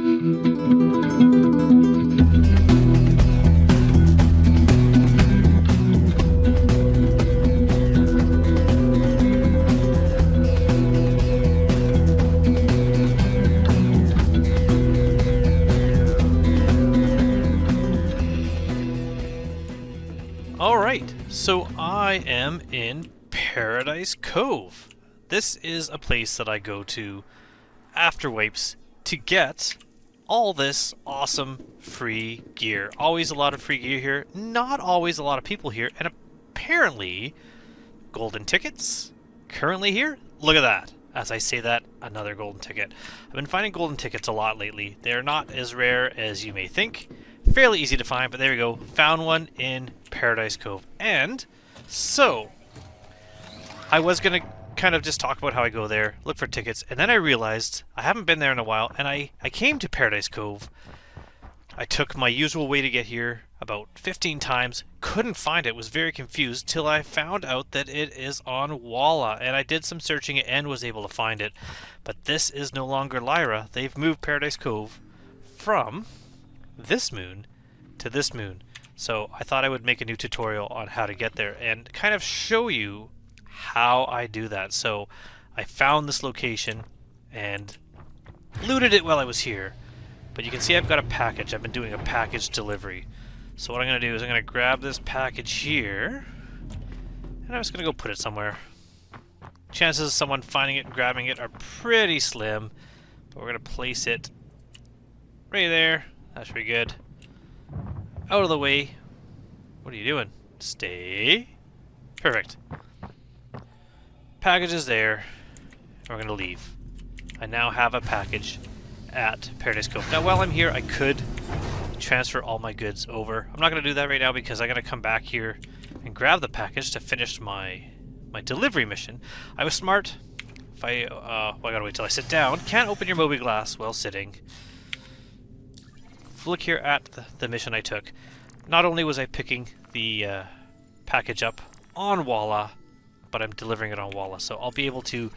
Alright, so I am in Paradise Cove. This is a place that I go to after wipes to get all this awesome free gear. Always a lot of free gear here, not always a lot of people here, and apparently golden tickets currently here. Look at that. As I say that, another golden ticket. I've been finding golden tickets a lot lately. They're not as rare as you may think. Fairly easy to find, but there we go. Found one in Paradise Cove. And so I was going to kind of just talk about how I go there, look for tickets, and then I realized I haven't been there in a while, and I came to Paradise Cove. I took my usual way to get here about 15 times, couldn't find it, was very confused, till I found out that it is on Walla, and I did some searching and was able to find it. But this is no longer Lyra. They've moved Paradise Cove from this moon to this moon. So I thought I would make a new tutorial on how to get there and kind of show you how I do that. So I found this location and looted it while I was here. But you can see I've got a package. I've been doing a package delivery. So what I'm going to do is I'm going to grab this package here and I'm just going to go put it somewhere. Chances of someone finding it and grabbing it are pretty slim, but we're going to place it right there. That should be good. Out of the way. What are you doing? Stay. Perfect. Package is there. We're going to leave. I now have a package at Paradise Cove. Now while I'm here, I could transfer all my goods over. I'm not going to do that right now because I'm going to come back here and grab the package to finish my delivery mission. I was smart. If I gotta wait till I sit down. Can't open your Moby glass while sitting. Look here at the mission I took. Not only was I picking the package up on Walla, but I'm delivering it on Walla, so I'll be able to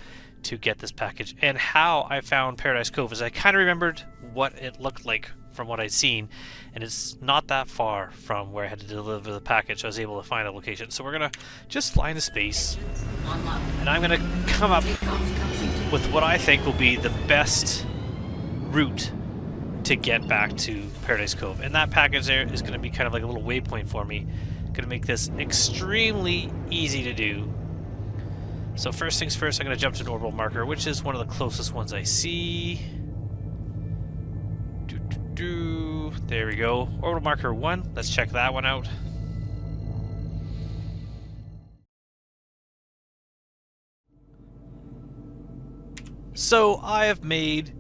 get this package. And how I found Paradise Cove is I kind of remembered what it looked like from what I'd seen, and it's not that far from where I had to deliver the package, so I was able to find a location. So we're gonna just fly into space, and I'm gonna come up with what I think will be the best route to get back to Paradise Cove. And that package there is going to be kind of like a little waypoint for me. Going to make this extremely easy to do. So first things first, I'm going to jump to an orbital marker, which is one of the closest ones I see. There we go. Orbital marker 1. Let's check that one out. So I have made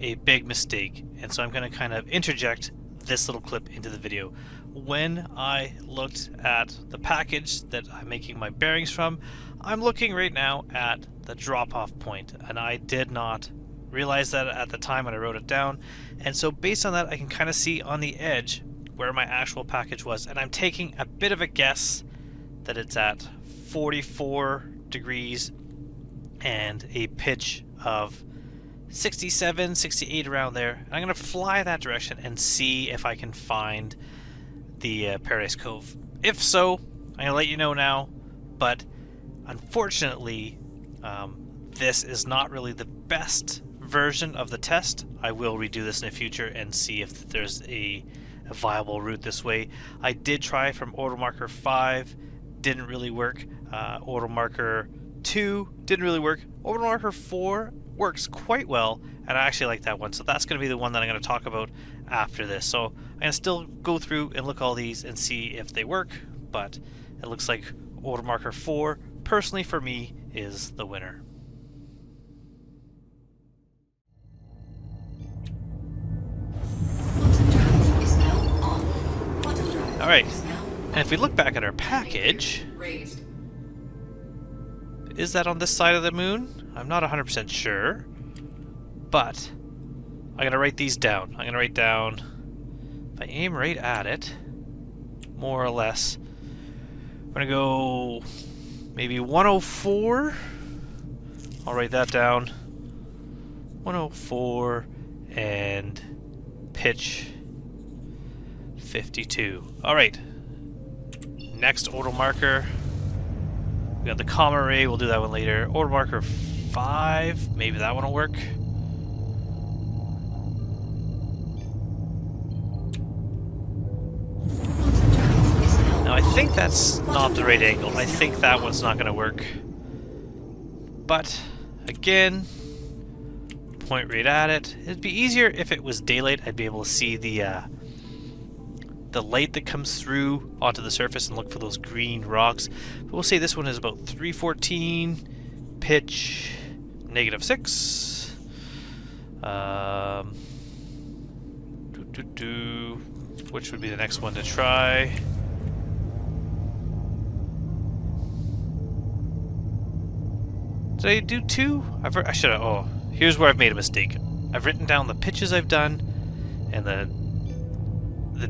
a big mistake, and so I'm going to kind of interject this little clip into the video. When I looked at the package that I'm making my bearings from, I'm looking right now at the drop-off point, and I did not realize that at the time when I wrote it down, and so based on that I can kind of see on the edge where my actual package was, and I'm taking a bit of a guess that it's at 44 degrees and a pitch of 67, 68 around there. And I'm going to fly that direction and see if I can find the Paradise Cove. If so, I'm going to let you know now, but unfortunately this is not really the best version of the test. I will redo this in the future and see if there's a viable route this way. I did try from orbital marker 5, didn't really work. Orbital marker 2 didn't really work. Orbital marker 4 works quite well, and I actually like that one, so that's going to be the one that I'm going to talk about after this. So I'm going to still go through and look all these and see if they work, but it looks like orbital marker 4, personally for me, is the winner. Alright, and if we look back at our package, is that on this side of the moon? I'm not 100% sure, but I'm going to write these down. I'm going to write down, if I aim right at it, more or less, I'm going to go maybe 104. I'll write that down. 104, and pitch 52. Alright. Next order marker. We got the comma ray, we'll do that one later. Order marker 5, maybe that one will work. Now I think that's not the right angle. I think that one's not going to work. But, again, point right at it. It'd be easier if it was daylight. I'd be able to see the light that comes through onto the surface and look for those green rocks. But we'll say this one is about 314, pitch -6. Which would be the next one to try? Did I do 2? I should have. Oh, here's where I've made a mistake. I've written down the pitches I've done and the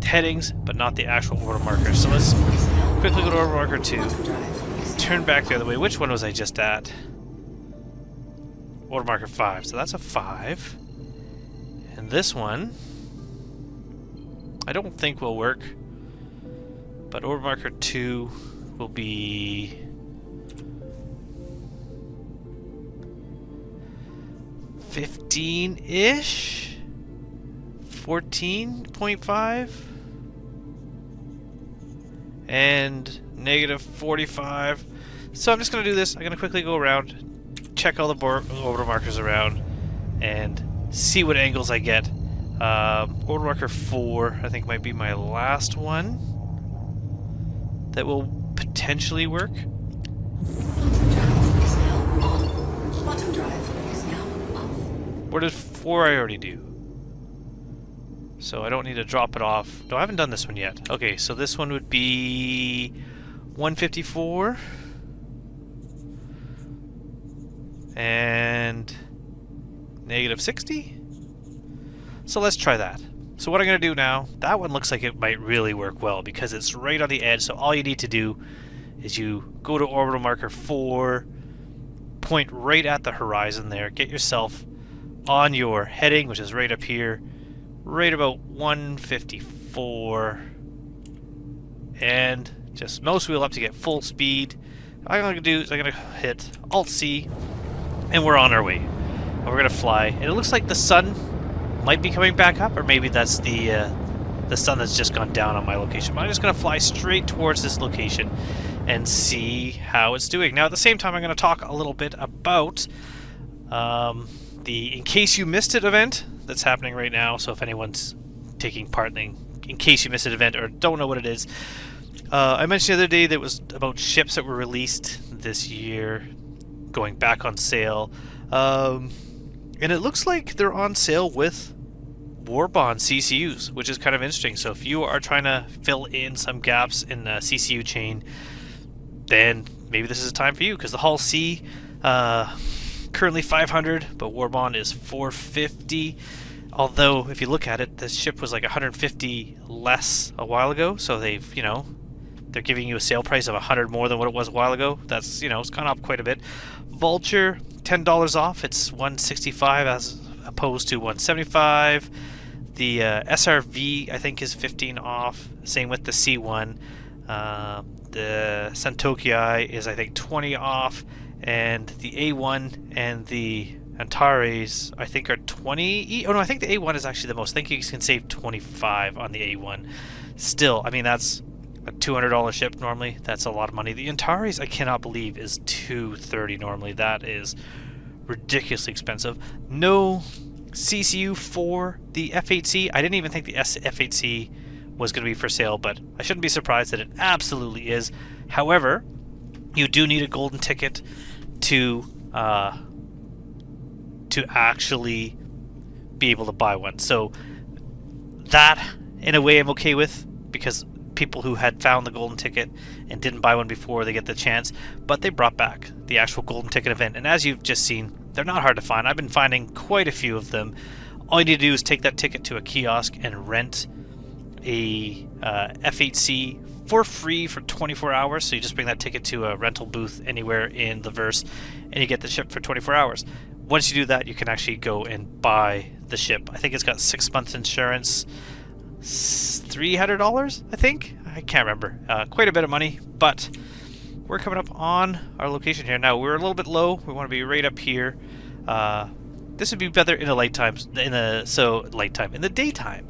headings, but not the actual order markers. So let's quickly go to order marker 2. Turn back the other way. Which one was I just at? Order marker 5. So that's a 5. And this one, I don't think will work. But order marker 2 will be 15-ish? 14.5? And -45. So I'm just going to do this. I'm going to quickly go around, check all the order markers around, and see what angles I get. Order marker 4, I think, might be my last one that will potentially work. What did 4 I already do? So I don't need to drop it off. No, I haven't done this one yet. Okay, so this one would be 154. And -60. So let's try that. So what I'm going to do now, that one looks like it might really work well because it's right on the edge. So all you need to do is you go to orbital marker 4, point right at the horizon there, get yourself on your heading, which is right up here, right about 154, and just mouse wheel up to get full speed. All I'm going to do is I'm going to hit Alt-C, and we're on our way. And we're going to fly. And it looks like the sun might be coming back up, or maybe that's the sun that's just gone down on my location. But I'm just going to fly straight towards this location and see how it's doing. Now, at the same time, I'm going to talk a little bit about the In Case You Missed It event that's happening right now. So if anyone's taking part in Case You Missed It event or don't know what it is, I mentioned the other day that it was about ships that were released this year going back on sale. And it looks like they're on sale with War Bond CCUs, which is kind of interesting. So if you are trying to fill in some gaps in the CCU chain, then maybe this is a time for you, because the Hull C, currently 500, but War Bond is 450. Although, if you look at it, this ship was like 150 less a while ago, so they've, you know, they're giving you a sale price of 100 more than what it was a while ago. That's, you know, it's gone up quite a bit. Vulture, $10 off. It's 165 as opposed to 175. The SRV, I think, is 15 off. Same with the C1. The Santoki is, I think, 20 off. And the A1 and the Antares, I think, are 20. Oh, no, I think the A1 is actually the most. I think you can save 25 on the A1. Still, I mean, that's a $200 ship normally. That's a lot of money. The Antares, I cannot believe, is $230 normally. That is ridiculously expensive. No CCU for the F8C. I didn't even think the F8C was going to be for sale, but I shouldn't be surprised that it absolutely is. However, you do need a golden ticket to actually be able to buy one. So that, in a way, I'm okay with, because people who had found the golden ticket and didn't buy one before, they get the chance. But they brought back the actual golden ticket event, and as you've just seen, they're not hard to find. I've been finding quite a few of them. All you need to do is take that ticket to a kiosk and rent a F8C for free for 24 hours. So you just bring that ticket to a rental booth anywhere in the verse, and you get the ship for 24 hours. Once you do that, you can actually go and buy the ship. I think it's got 6 months insurance, $300, I think? I can't remember. Quite a bit of money, but we're coming up on our location here. Now, we're a little bit low. We want to be right up here. This would be better in the in the daytime.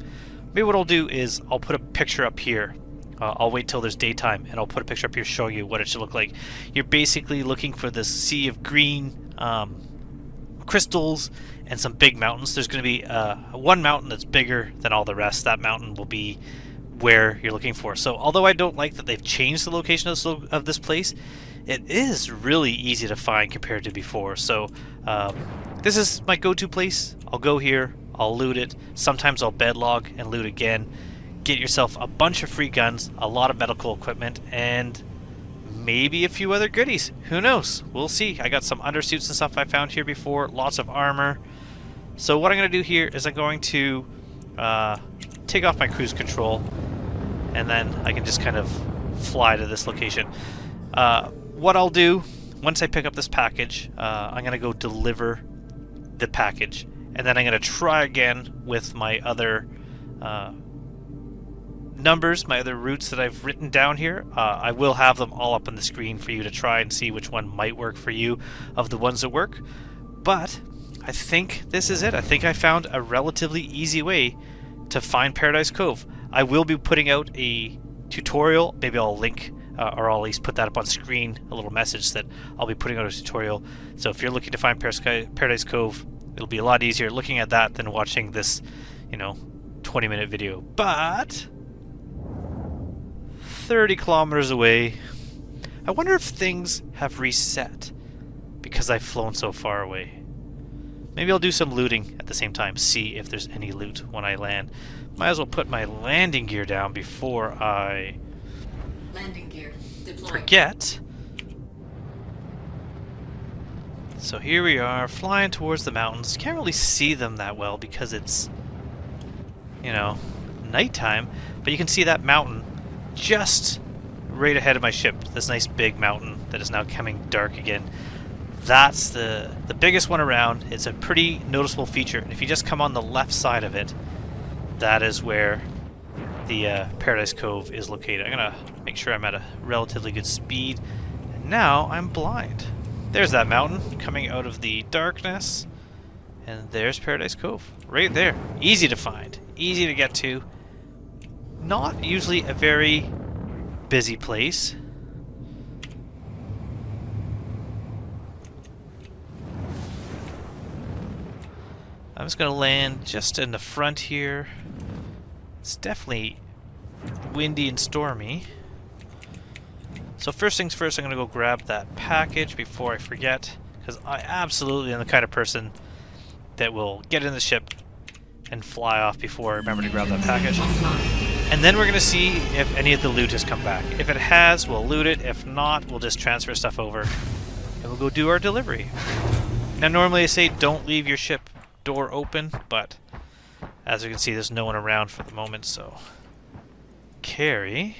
Maybe what I'll do is I'll put a picture up here. I'll wait till there's daytime, and I'll put a picture up here showing you what it should look like. You're basically looking for this sea of green crystals and some big mountains. There's going to be one mountain that's bigger than all the rest. That mountain will be where you're looking for. So although I don't like that they've changed the location of this place, it is really easy to find compared to before. So this is my go-to place. I'll go here, I'll loot it. Sometimes I'll bedlog and loot again. Get yourself a bunch of free guns, a lot of medical equipment, and maybe a few other goodies. Who knows? We'll see. I got some undersuits and stuff I found here before, lots of armor. So what I'm going to do here is I'm going to take off my cruise control, and then I can just kind of fly to this location. What I'll do, once I pick up this package, I'm going to go deliver the package, and then I'm going to try again with my other numbers, my other routes that I've written down here. I will have them all up on the screen for you to try and see which one might work for you of the ones that work. But I think this is it. I think I found a relatively easy way to find Paradise Cove. I will be putting out a tutorial. Maybe I'll link or I'll at least put that up on screen, a little message that I'll be putting out a tutorial. So if you're looking to find Paradise Cove, it'll be a lot easier looking at that than watching this, 20-minute video. But 30 kilometers away, I wonder if things have reset because I've flown so far away. Maybe I'll do some looting at the same time, see if there's any loot when I land. Might as well put my landing gear down before I landing gear deployed. Forget. So here we are, flying towards the mountains. Can't really see them that well because it's, nighttime, but you can see that mountain just right ahead of my ship. This nice big mountain that is now coming dark again. That's the biggest one around. It's a pretty noticeable feature, and if you just come on the left side of it, that is where the Paradise Cove is located. I'm gonna make sure I'm at a relatively good speed. And now I'm blind. There's that mountain coming out of the darkness, and there's Paradise Cove right there. Easy to find, easy to get to. Not usually a very busy place. I'm just going to land just in the front here. It's definitely windy and stormy. So first things first, I'm going to go grab that package before I forget, because I absolutely am the kind of person that will get in the ship and fly off before I remember to grab that package. And then we're going to see if any of the loot has come back. If it has, we'll loot it. If not, we'll just transfer stuff over and we'll go do our delivery. Now normally I say don't leave your ship door open, but as you can see there's no one around for the moment, so carry.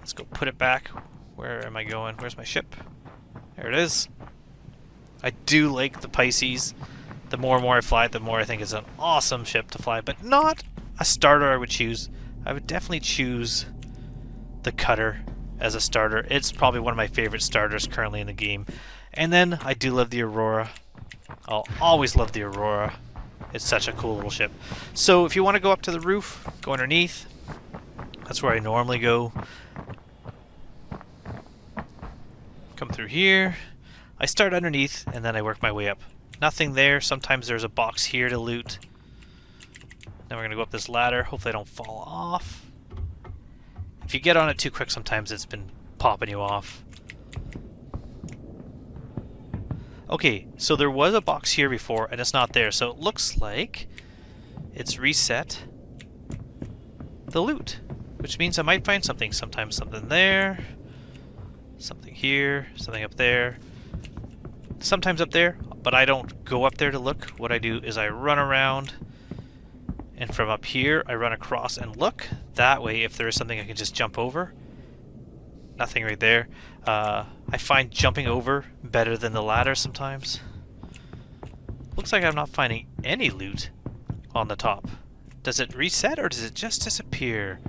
Let's go put it back. Where am I going? Where's my ship? There it is. I do like the Pisces. The more and more I fly it, the more I think it's an awesome ship to fly, but not a starter I would choose. I would definitely choose the Cutter as a starter. It's probably one of my favorite starters currently in the game. And then I do love the Aurora. I'll always love the Aurora. It's such a cool little ship. So if you want to go up to the roof, go underneath. That's where I normally go. Come through here. I start underneath and then I work my way up. Nothing there. Sometimes there's a box here to loot. Then we're going to go up this ladder. Hopefully I don't fall off. If you get on it too quick, sometimes it's been popping you off. Okay, so there was a box here before, and it's not there. So it looks like it's reset the loot, which means I might find something. Sometimes something there, something here, something up there, sometimes up there, but I don't go up there to look. What I do is I run around, and from up here, I run across and look. That way, if there is something I can just jump over. Nothing right there. I find jumping over better than the ladder sometimes. Looks like I'm not finding any loot on the top. Does it reset or does it just disappear?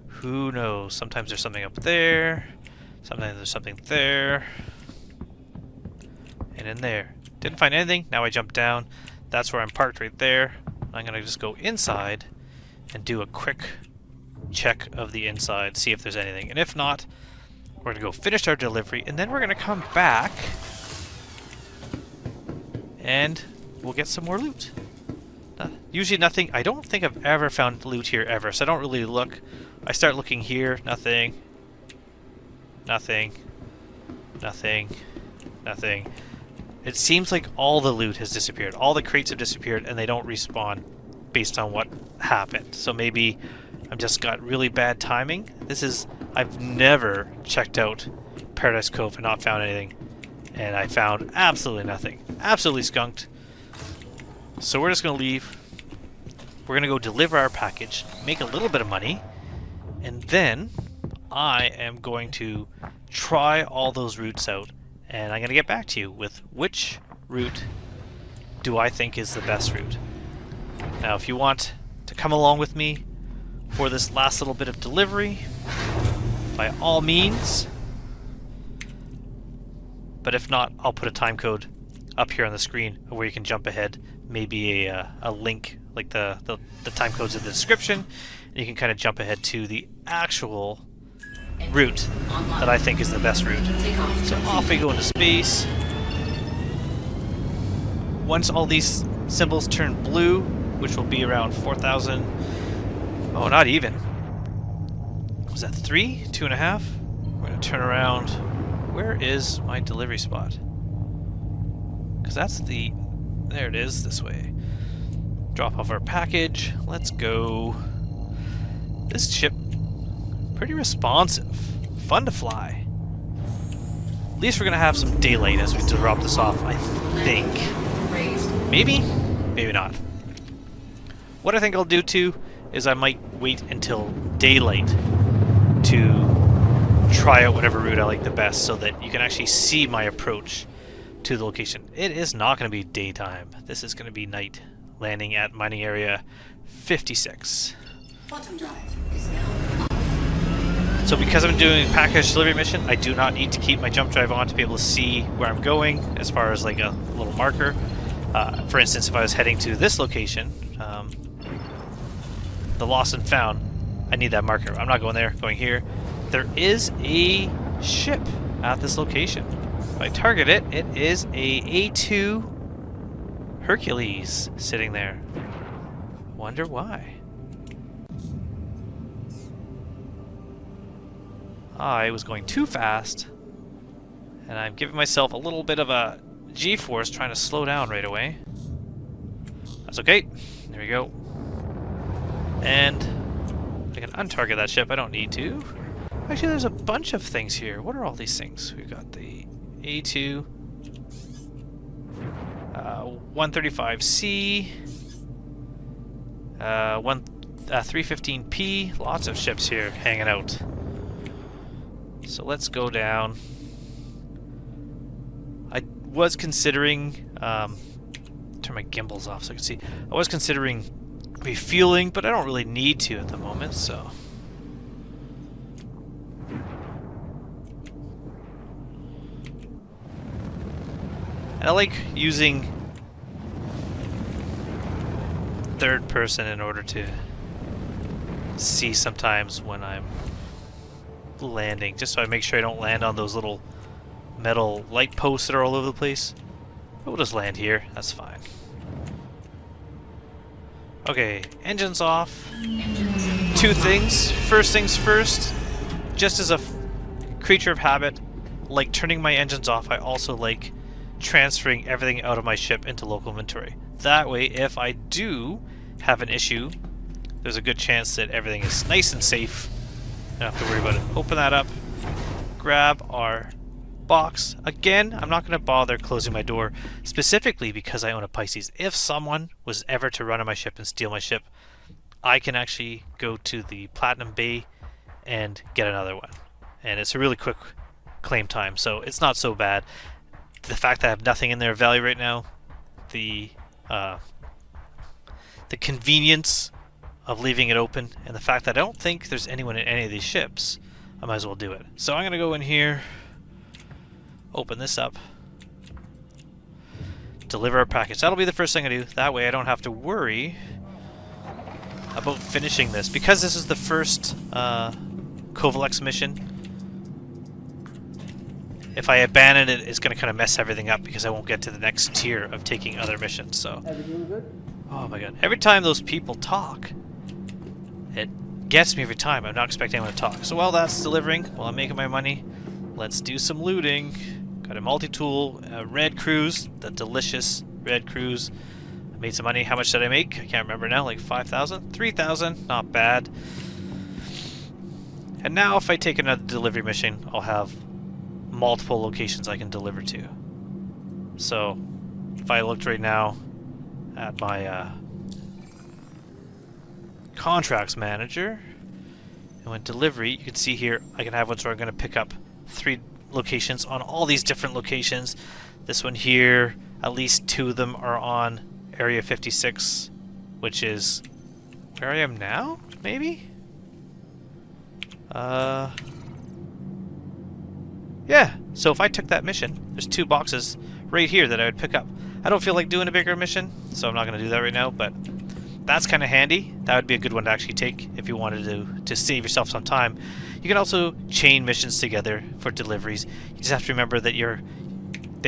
Who knows? Sometimes there's something up there. Sometimes there's something there. And in there. Didn't find anything. Now I jump down. That's where I'm parked right there. I'm going to just go inside and do a quick check of the inside, see if there's anything. And if not, we're going to go finish our delivery, and then we're going to come back and we'll get some more loot. Usually nothing. I don't think I've ever found loot here ever, so I don't really look. I start looking here. Nothing. Nothing. Nothing. Nothing. It seems like all the loot has disappeared. All the crates have disappeared, and they don't respawn based on what happened. So maybe I've just got really bad timing. I've never checked out Paradise Cove and not found anything. And I found absolutely nothing. Absolutely skunked. So we're just going to leave. We're going to go deliver our package, make a little bit of money, and then I am going to try all those routes out. And I'm going to get back to you with which route do I think is the best route. Now, if you want to come along with me for this last little bit of delivery, by all means. But if not, I'll put a time code up here on the screen where you can jump ahead. Maybe a link, like the time code's in the description. And you can kind of jump ahead to the actual route that I think is the best route. So off we go into space. Once all these symbols turn blue, which will be around 4,000. Oh, not even. Was that 3? 2.5? We're going to turn around. Where is my delivery spot? Because that's the... There it is, this way. Drop off our package. Let's go. This ship, pretty responsive. Fun to fly. At least we're going to have some daylight as we drop this off, I think. Maybe? Maybe not. What I think I'll do too is I might wait until daylight to try out whatever route I like the best so that you can actually see my approach to the location. It is not going to be daytime. This is going to be night. Landing at mining area 56. Quantum drive is now off. So because I'm doing a package delivery mission, I do not need to keep my jump drive on to be able to see where I'm going as far as like a little marker. For instance, if I was heading to this location, the lost and found, I need that marker. I'm not going there, going here. There is a ship at this location. If I target it, it is a A2 Hercules sitting there. Wonder why. I was going too fast, and I'm giving myself a little bit of a G-force trying to slow down right away. That's okay. There we go. And I can untarget that ship. I don't need to. Actually, there's a bunch of things here. What are all these things? We've got the A2, 135C, 315P. Lots of ships here hanging out. So let's go down. I was considering, turn my gimbals off so I can see. I was considering refueling, but I don't really need to at the moment, so. And I like using third person in order to see sometimes when I'm landing, just so I make sure I don't land on those little metal light posts that are all over the place. But we'll just land here, that's fine. Okay, engines off. Two things. First things first, just as a creature of habit, like turning my engines off, I also like transferring everything out of my ship into local inventory. That way, if I do have an issue, there's a good chance that everything is nice and safe. I don't have to worry about it. Open that up. Grab our box. Again, I'm not going to bother closing my door, specifically because I own a Pisces. If someone was ever to run on my ship and steal my ship, I can actually go to the Platinum Bay and get another one. And it's a really quick claim time, so it's not so bad. The fact that I have nothing in there of value right now, the the convenience of leaving it open and the fact that I don't think there's anyone in any of these ships, I might as well do it. So I'm going to go in here, open this up, deliver a package. That'll be the first thing I do. That way I don't have to worry about finishing this. Because this is the first Kovalex mission, if I abandon it, it's going to kind of mess everything up because I won't get to the next tier of taking other missions. So, Everything good? oh my god. Every time those people talk, it gets me every time. I'm not expecting anyone to talk. So while that's delivering, while I'm making my money, let's do some looting. Got a multi-tool, red cruise, the delicious red cruise. I made some money. How much did I make? I can't remember now. Like 5,000? 3,000? Not bad. And now if I take another delivery mission, I'll have multiple locations I can deliver to. So if I looked right now at my contracts manager and went delivery, you can see here I can have ones where I'm going to pick up 3 locations on all these different locations. This one here, at least 2 of them are on Area 56, which is where I am now, maybe? Yeah, so if I took that mission, there's 2 boxes right here that I would pick up. I don't feel like doing a bigger mission, so I'm not going to do that right now, but that's kind of handy. That would be a good one to actually take if you wanted to save yourself some time. You can also chain missions together for deliveries. You just have to remember that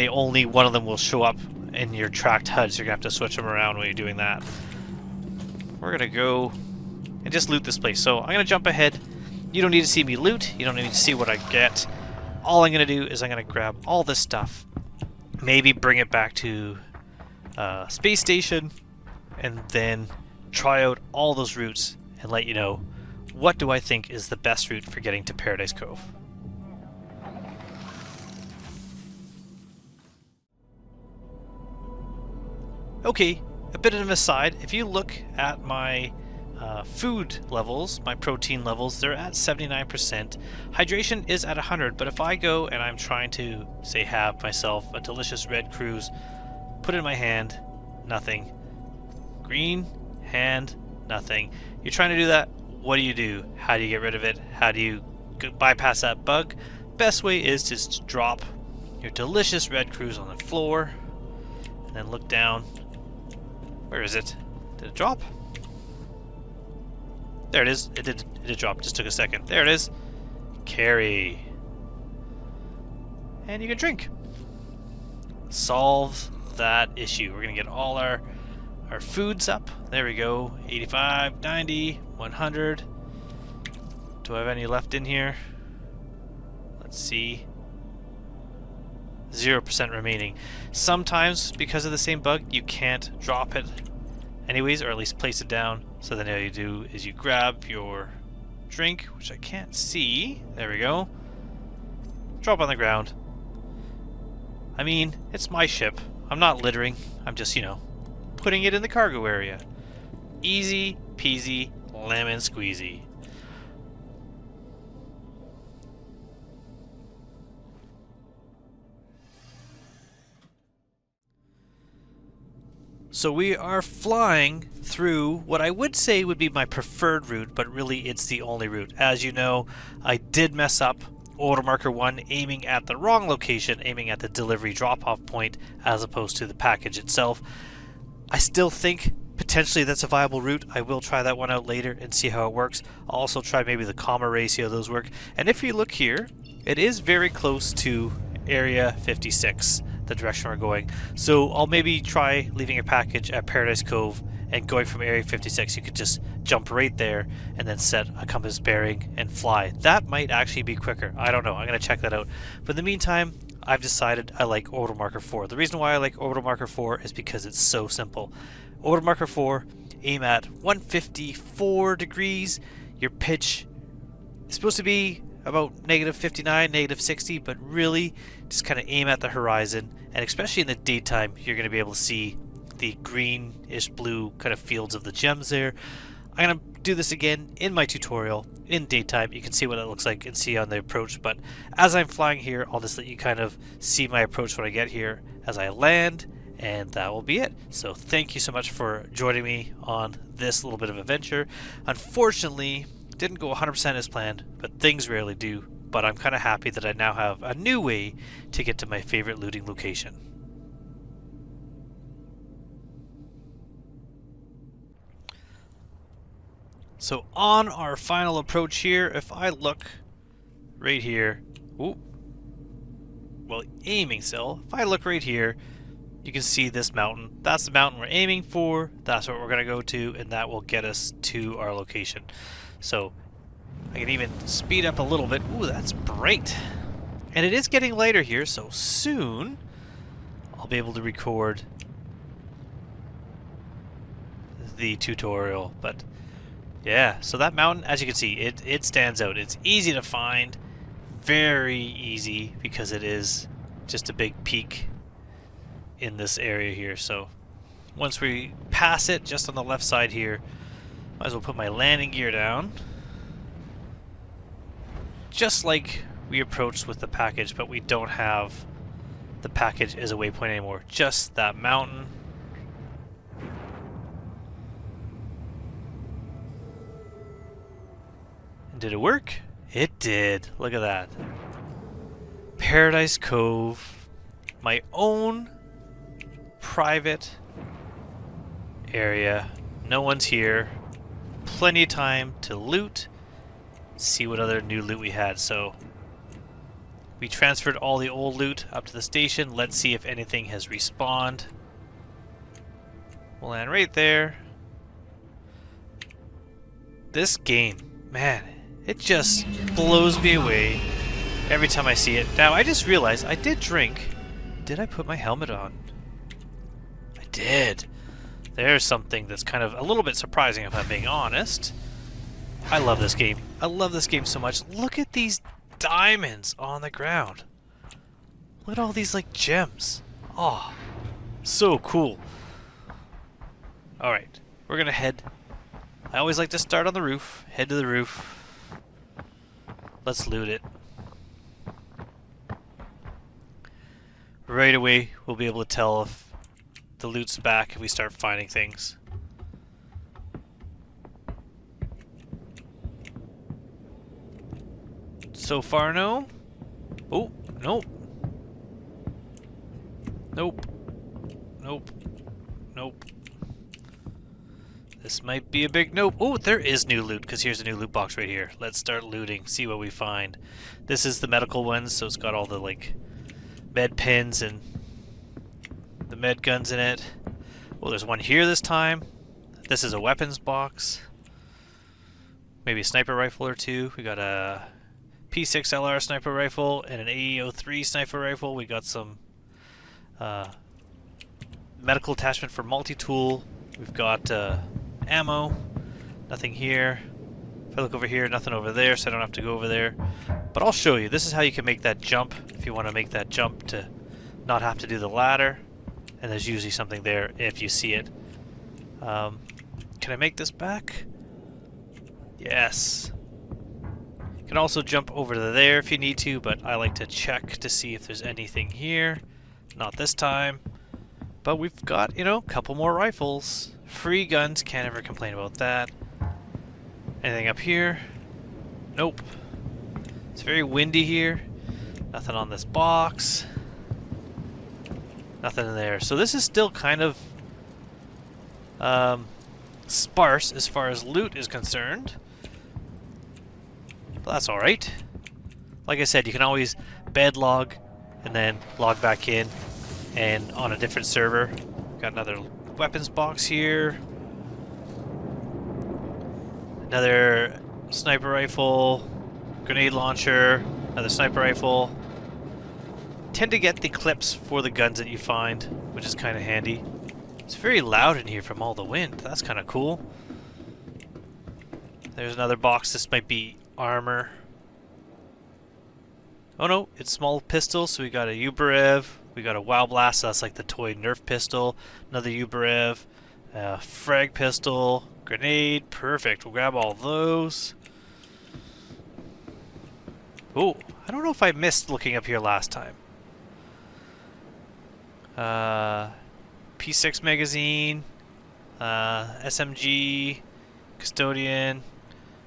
only one of them will show up in your tracked HUD, so you're going to have to switch them around when you're doing that. We're going to go and just loot this place. So I'm going to jump ahead. You don't need to see me loot. You don't need to see what I get. All I'm going to do is I'm going to grab all this stuff, maybe bring it back to space station, and then try out all those routes and let you know what do I think is the best route for getting to Paradise Cove. Okay, a bit of an aside, if you look at my food levels, my protein levels, they're at 79%. Hydration is at 100, but if I go and I'm trying to, say, have myself a delicious red cruise, put it in my hand, nothing. Green, hand, nothing. You're trying to do that, what do? How do you get rid of it? How do you bypass that bug? Best way is just drop your delicious red cruise on the floor, and then look down. Where is it? Did it drop? There it is. It did drop. Just took a second. There it is. Carry. And you can drink. Solve that issue. We're going to get all our foods up. There we go. 85, 90, 100. Do I have any left in here? Let's see. 0% remaining. Sometimes, because of the same bug, you can't drop it anyways, or at least place it down. So then all you do is you grab your drink, which I can't see. There we go. Drop on the ground. I mean, it's my ship. I'm not littering. I'm just, putting it in the cargo area. Easy peasy, lemon squeezy. So we are flying through what I would say would be my preferred route, but really it's the only route. As you know, I did mess up order marker 1, aiming at the wrong location, aiming at the delivery drop-off point as opposed to the package itself. I still think potentially that's a viable route. I will try that one out later and see how it works. I'll also try maybe the comma ratio, those work. And if you look here, it is very close to Area 56. The direction we're going. So I'll maybe try leaving a package at Paradise Cove and going from Area 56. You could just jump right there and then set a compass bearing and fly. That might actually be quicker. I don't know. I'm going to check that out. But in the meantime, I've decided I like Orbital Marker 4. The reason why I like Orbital Marker 4 is because it's so simple. Orbital Marker 4, aim at 154 degrees. Your pitch is supposed to be about -59, -60, but really just kind of aim at the horizon, and especially in the daytime you're going to be able to see the greenish blue kind of fields of the gems there. I'm going to do this again in my tutorial in daytime. You can see what it looks like and see on the approach, but as I'm flying here I'll just let you kind of see my approach when I get here as I land And that will be it. So thank you so much for joining me on this little bit of adventure. Unfortunately, didn't go 100% as planned, but things rarely do. But I'm kind of happy that I now have a new way to get to my favorite looting location. So on our final approach here, if I look right here, ooh, well, aiming still, if I look right here, you can see this mountain. That's the mountain we're aiming for. That's what we're going to go to, and that will get us to our location. So I can even speed up a little bit. Ooh, that's bright. And it is getting lighter here, so soon I'll be able to record the tutorial. But yeah, so that mountain, as you can see, it stands out. It's easy to find, very easy, because it is just a big peak in this area here. So once we pass it, just on the left side here, might as well put my landing gear down. Just like we approached with the package, but we don't have the package as a waypoint anymore. Just that mountain. And did it work? It did. Look at that. Paradise Cove. My own private area. No one's here. Plenty of time to loot. See what other new loot we had. So we transferred all the old loot up to the station. Let's see if anything has respawned. We'll land right there. This game, man, it just blows me away every time I see it. Now, I just realized I did drink. Did I put my helmet on? I did. There's something that's kind of a little bit surprising if I'm being honest. I love this game. I love this game so much. Look at these diamonds on the ground. Look at all these like gems. Oh, so cool. Alright, we're gonna head. I always like to start on the roof. Head to the roof. Let's loot it. Right away, we'll be able to tell if the loot's back if we start finding things. So far, no. Oh, nope. Nope. Nope. Nope. This might be a big nope. Oh, there is new loot, because here's a new loot box right here. Let's start looting, see what we find. This is the medical one, so it's got all the, like, med pins and the med guns in it. Well, there's one here this time. This is a weapons box. Maybe a sniper rifle or two. We got a P6LR sniper rifle and an AE03 sniper rifle. We got some medical attachment for multi-tool. We've got ammo. Nothing here. If I look over here, nothing over there, so I don't have to go over there. But I'll show you. This is how you can make that jump, if you want to make that jump to not have to do the ladder. And there's usually something there if you see it. Can I make this back? Yes. You can also jump over to there if you need to, but I like to check to see if there's anything here. Not this time. But we've got, you know, a couple more rifles. Free guns, can't ever complain about that. Anything up here? Nope. It's very windy here. Nothing on this box. Nothing in there. So this is still kind of sparse as far as loot is concerned. But that's alright. Like I said, you can always bed log and then log back in and on a different server. Got another weapons box here. Another sniper rifle, grenade launcher, another sniper rifle. Tend to get the clips for the guns that you find, which is kind of handy. It's very loud in here from all the wind. That's kind of cool. There's another box. This might be armor. Oh no, it's small pistol. So we got a Uberev. We got a Wow Blast. So that's like the toy Nerf pistol. Another Uberev. Frag pistol. Grenade. Perfect. We'll grab all those. Oh, I don't know if I missed looking up here last time. P6 magazine, SMG, custodian.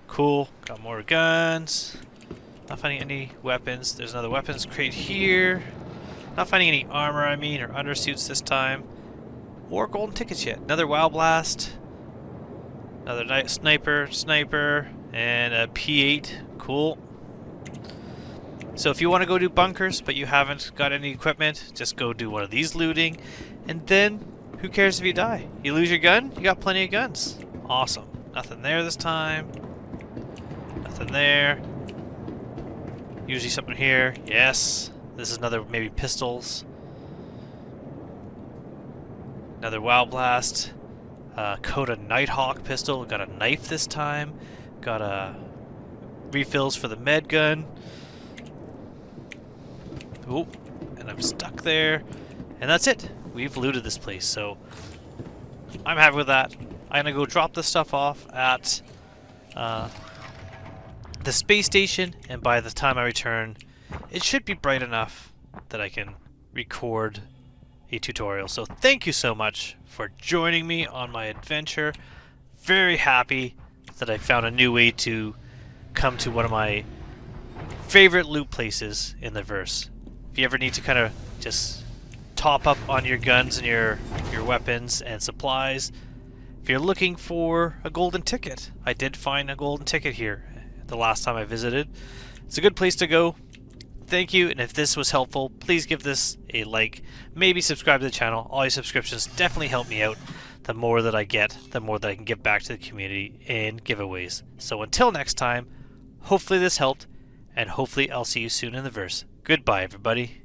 Cool. Got more guns. Not finding any weapons. There's another weapons crate here. Not finding any armor, I mean, or undersuits this time. Or golden tickets yet. Another WoW Blast. Another sniper, and a P8. Cool. So if you want to go do bunkers, but you haven't got any equipment, just go do one of these looting, and then who cares if you die? You lose your gun, you got plenty of guns. Awesome. Nothing there this time. Nothing there. Usually something here. Yes. This is another maybe pistols. Another WoW Blast. Coda Nighthawk pistol. Got a knife this time. Got refills for the med gun. Oh, and I'm stuck there. And that's it. We've looted this place, so I'm happy with that. I'm gonna go drop this stuff off at the space station, and by the time I return, it should be bright enough that I can record a tutorial. So thank you so much for joining me on my adventure. Very happy that I found a new way to come to one of my favorite loot places in the verse. If you ever need to kind of just top up on your guns and your weapons and supplies, if you're looking for a golden ticket, I did find a golden ticket here the last time I visited. It's a good place to go. Thank you, and if this was helpful, please give this a like, maybe subscribe to the channel. All your subscriptions definitely help me out. The more that I get, the more that I can give back to the community in giveaways. So until next time, hopefully this helped, and hopefully I'll see you soon in the verse. Goodbye, everybody.